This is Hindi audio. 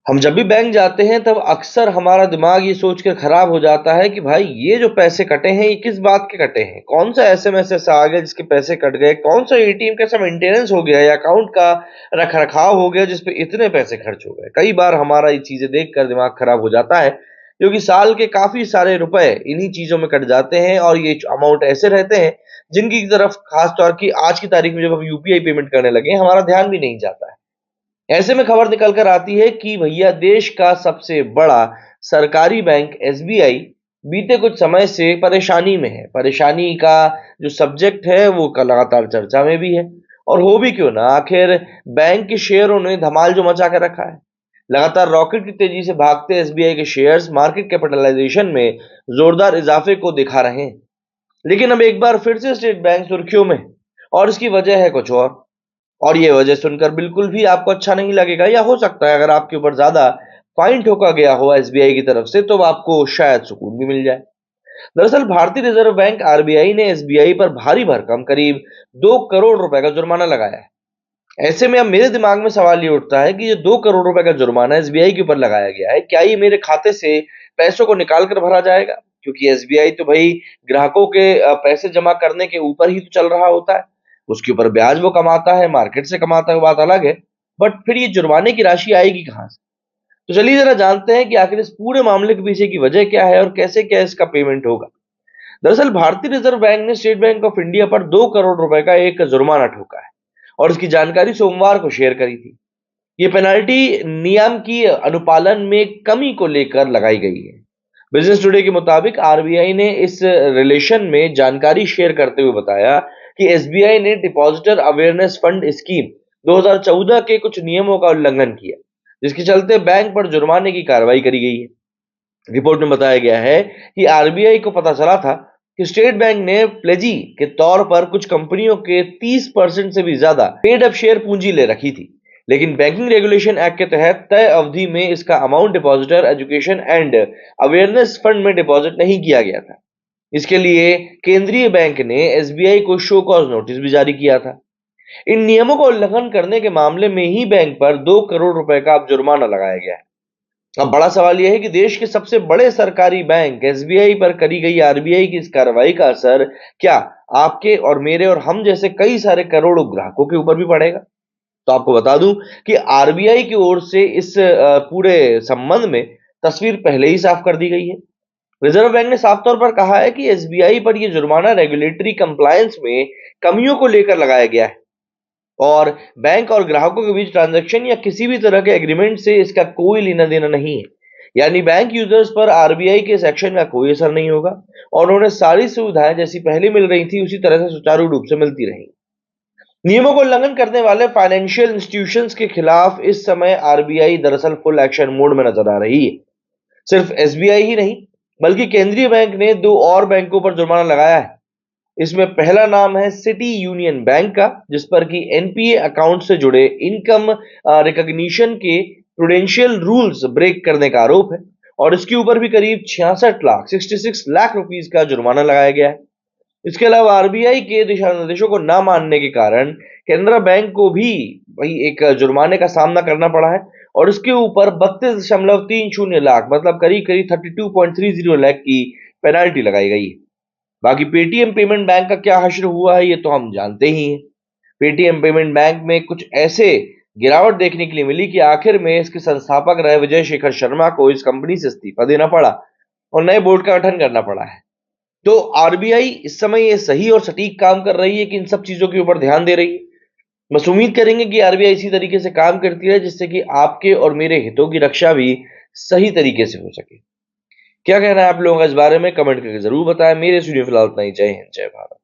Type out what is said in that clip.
हम जब भी बैंक जाते हैं तब अक्सर हमारा दिमाग ये सोचकर खराब हो जाता है कि भाई ये जो पैसे कटे हैं ये किस बात के कटे हैं, कौन सा एसएमएस ऐसा आ गया जिसके पैसे कट गए, कौन सा एटीएम कैसा मेंटेनेंस हो गया या अकाउंट का रख रखाव हो गया जिसपे इतने पैसे खर्च हो गए। कई बार हमारा ये चीजें देखकर दिमाग खराब हो जाता है, क्योंकि साल के काफी सारे रुपए इन्हीं चीजों में कट जाते हैं और ये अमाउंट ऐसे रहते हैं जिनकी तरफ खास तौर की आज की तारीख में जब हम यूपीआई पेमेंट करने लगे हमारा ध्यान भी नहीं जाता है। ऐसे में खबर निकल कर आती है कि भैया देश का सबसे बड़ा सरकारी बैंक एसबीआई बीते कुछ समय से परेशानी में है। परेशानी का जो सब्जेक्ट है वो लगातार चर्चा में भी है, और हो भी क्यों ना, आखिर बैंक के शेयरों ने धमाल जो मचा के रखा है। लगातार रॉकेट की तेजी से भागते एसबीआई के शेयर्स मार्केट कैपिटलाइजेशन में जोरदार इजाफे को दिखा रहे हैं। लेकिन अब एक बार फिर से स्टेट बैंक सुर्खियों में, और इसकी वजह है कुछ और ये वजह सुनकर बिल्कुल भी आपको अच्छा नहीं लगेगा, या हो सकता है अगर आपके ऊपर ज्यादा फाइन ठोका गया हो एसबीआई की तरफ से तो आपको शायद सुकून भी मिल जाए। दरअसल भारतीय रिजर्व बैंक आरबीआई ने एसबीआई पर भारी भरकम करीब 2 करोड़ रुपए का जुर्माना लगाया है। ऐसे में अब मेरे दिमाग में सवाल ये उठता है कि ये 2 करोड़ रुपए का जुर्माना एसबीआई के ऊपर लगाया गया है, क्या ये मेरे खाते से पैसों को निकाल कर भरा जाएगा? क्योंकि एसबीआई तो भाई ग्राहकों के पैसे जमा करने के ऊपर ही तो चल रहा होता है। उसके ऊपर ब्याज वो कमाता है, मार्केट से कमाता है, वो बात अलग है। बट फिर ये जुर्माने की राशि आएगी कहाँ से? तो चलिए जरा जानते हैं कि आखिर इस पूरे मामले के पीछे की वजह क्या है और कैसे क्या इसका पेमेंट होगा। दरअसल भारतीय रिजर्व बैंक ने स्टेट बैंक ऑफ इंडिया पर 2 करोड़ रुपए का एक जुर्माना ठोका है, और इसकी जानकारी सोमवार को शेयर करी थी। ये पेनाल्टी नियम की अनुपालन में कमी को लेकर लगाई गई है। बिजनेस टुडे के मुताबिक आरबीआई ने इस रिलेशन में जानकारी शेयर करते हुए बताया कि एसबीआई ने डिपॉजिटर अवेयरनेस फंड स्कीम 2014 के कुछ नियमों का उल्लंघन किया, जिसके चलते बैंक पर जुर्माने की कार्रवाई करी गई है। रिपोर्ट में बताया गया है कि आरबीआई को पता चला था कि स्टेट बैंक ने प्लेजी के तौर पर कुछ कंपनियों के 30% से भी ज्यादा पेड अप शेयर पूंजी ले रखी थी, लेकिन बैंकिंग रेगुलेशन एक्ट के तहत तय अवधि में इसका amount depositor education and awareness fund में डिपॉजिट नहीं किया गया था। इसके लिए केंद्रीय बैंक ने एसबीआई को शो कॉज नोटिस भी जारी किया था। इन नियमों का उल्लंघन करने के मामले में ही बैंक पर 2 करोड़ रुपए का अब जुर्माना लगाया गया है। अब बड़ा सवाल यह है कि देश के सबसे बड़े सरकारी बैंक एसबीआई पर करी गई आरबीआई की इस कार्रवाई का असर क्या आपके और मेरे और हम जैसे कई सारे करोड़ों ग्राहकों के ऊपर भी पड़ेगा। तो आपको बता दूं कि आरबीआई की ओर से इस पूरे संबंध में तस्वीर पहले ही साफ कर दी गई है। रिजर्व बैंक ने साफ तौर पर कहा है कि एसबीआई पर यह जुर्माना रेगुलेटरी कंप्लायंस में कमियों को लेकर लगाया गया है, और बैंक और ग्राहकों के बीच ट्रांजैक्शन या किसी भी तरह के एग्रीमेंट से इसका कोई लेना देना नहीं है। यानी बैंक यूजर्स पर आरबीआई के इस एक्शन का कोई असर नहीं होगा, और उन्हें सारी सुविधाएं जैसी पहले मिल रही थी उसी तरह से सुचारू रूप से मिलती रहेंगी। नियमों को उल्लंघन करने वाले फाइनेंशियल इंस्टीट्यूशंस के खिलाफ इस समय आरबीआई दरअसल फुल एक्शन मोड में नजर आ रही है। सिर्फ एसबीआई ही नहीं, बल्कि केंद्रीय बैंक ने 2 और बैंकों पर जुर्माना लगाया है। इसमें पहला नाम है सिटी यूनियन बैंक का, जिस पर कि एनपीए अकाउंट से जुड़े इनकम रिकॉग्निशन के प्रूडेंशियल रूल्स ब्रेक करने का आरोप है, और इसके ऊपर भी करीब 66 लाख रुपीस का जुर्माना लगाया गया है। इसके अलावा आरबीआई के दिशा निर्देशों को न मानने के कारण केनरा बैंक को भी वही एक जुर्माने का सामना करना पड़ा है, और इसके ऊपर 32.30 लाख मतलब करीब करीब 32.30 लाख की पेनाल्टी लगाई गई है। बाकी पेटीएम पेमेंट बैंक का क्या हश्र हुआ है ये तो हम जानते ही हैं। पेटीएम पेमेंट बैंक में कुछ ऐसे गिरावट देखने के लिए मिली कि आखिर में इसके संस्थापक रहे विजय शेखर शर्मा को इस कंपनी से इस्तीफा देना पड़ा और नए बोर्ड का गठन करना पड़ा है। तो आरबीआई इस समय ये सही और सटीक काम कर रही है कि इन सब चीजों के ऊपर ध्यान दे रही है? बस उम्मीद करेंगे कि आरबीआई इसी तरीके से काम करती रहे, जिससे कि आपके और मेरे हितों की रक्षा भी सही तरीके से हो सके। क्या कहना है आप लोगों का इस बारे में? कमेंट करके जरूर बताएं। मेरे स्टूडियो फिलहाल इतना ही। जय हिंद, जय भारत।